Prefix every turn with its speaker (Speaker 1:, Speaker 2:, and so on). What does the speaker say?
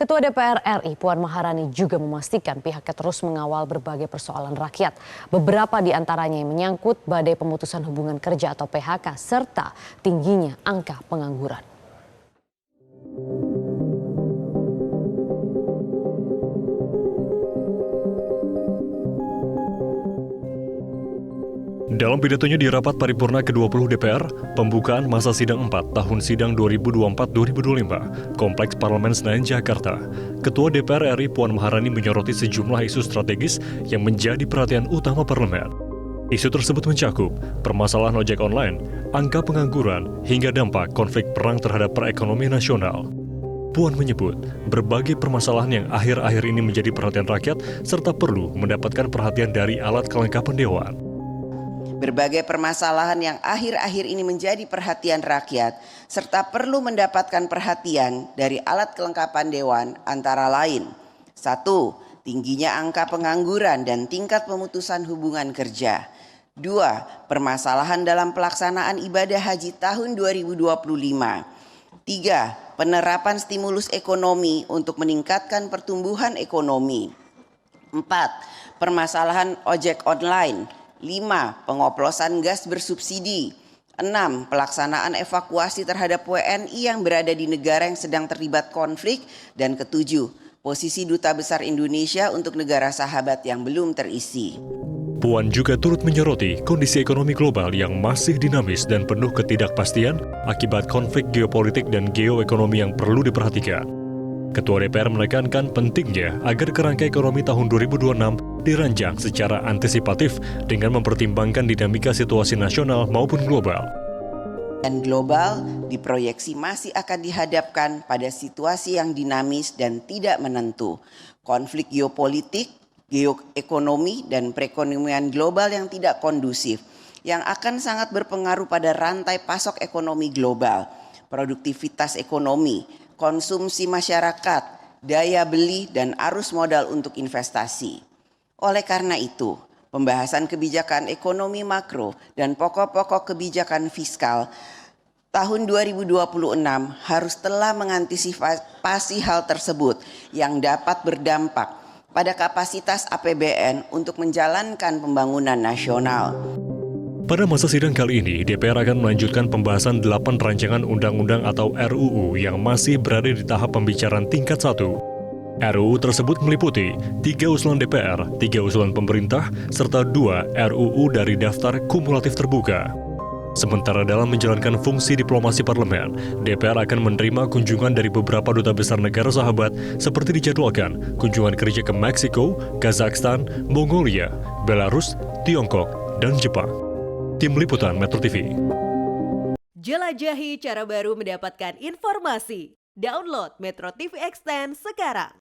Speaker 1: Ketua DPR RI Puan Maharani juga memastikan pihaknya terus mengawal berbagai persoalan rakyat. Beberapa di antaranya yang menyangkut badai pemutusan hubungan kerja atau PHK serta tingginya angka pengangguran.
Speaker 2: Dalam pidatonya di rapat paripurna ke-20 DPR, pembukaan masa sidang 4 tahun sidang 2024-2025, Kompleks Parlemen Senayan, Jakarta, Ketua DPR RI Puan Maharani menyoroti sejumlah isu strategis yang menjadi perhatian utama parlemen. Isu tersebut mencakup permasalahan ojek online, angka pengangguran, hingga dampak konflik perang terhadap perekonomian nasional. Puan menyebut berbagai permasalahan yang akhir-akhir ini menjadi perhatian rakyat serta perlu mendapatkan perhatian dari alat kelengkapan Dewan.
Speaker 3: Berbagai permasalahan yang akhir-akhir ini menjadi perhatian rakyat serta perlu mendapatkan perhatian dari alat kelengkapan Dewan antara lain: 1. Tingginya angka pengangguran dan tingkat pemutusan hubungan kerja. 2. Permasalahan dalam pelaksanaan ibadah haji tahun 2025. 3. Penerapan stimulus ekonomi untuk meningkatkan pertumbuhan ekonomi. 4. Permasalahan ojek online. 5. Pengoplosan gas bersubsidi. 6. Pelaksanaan evakuasi terhadap WNI yang berada di negara yang sedang terlibat konflik. Dan ke-7, posisi Duta Besar Indonesia untuk negara sahabat yang belum terisi.
Speaker 2: Puan juga turut menyoroti kondisi ekonomi global yang masih dinamis dan penuh ketidakpastian akibat konflik geopolitik dan geoekonomi yang perlu diperhatikan. Ketua DPR menekankan pentingnya agar kerangka ekonomi tahun 2026 dirancang secara antisipatif dengan mempertimbangkan dinamika situasi nasional maupun global.
Speaker 3: Dan global diproyeksi masih akan dihadapkan pada situasi yang dinamis dan tidak menentu. Konflik geopolitik, geoekonomi, dan perekonomian global yang tidak kondusif, yang akan sangat berpengaruh pada rantai pasok ekonomi global, produktivitas ekonomi, konsumsi masyarakat, daya beli, dan arus modal untuk investasi. Oleh karena itu, pembahasan kebijakan ekonomi makro dan pokok-pokok kebijakan fiskal tahun 2026 harus telah mengantisipasi hal tersebut yang dapat berdampak pada kapasitas APBN untuk menjalankan pembangunan nasional.
Speaker 2: Pada masa sidang kali ini, DPR akan melanjutkan pembahasan 8 rancangan undang-undang atau RUU yang masih berada di tahap pembicaraan tingkat 1. RUU tersebut meliputi 3 usulan DPR, 3 usulan pemerintah, serta 2 RUU dari daftar kumulatif terbuka. Sementara dalam menjalankan fungsi diplomasi parlemen, DPR akan menerima kunjungan dari beberapa duta besar negara sahabat seperti dijadwalkan kunjungan kerja ke Meksiko, Kazakhstan, Mongolia, Belarus, Tiongkok, dan Jepang. Tim Liputan Metro TV.
Speaker 4: Jelajahi cara baru mendapatkan informasi. Download Metro TV Extend sekarang.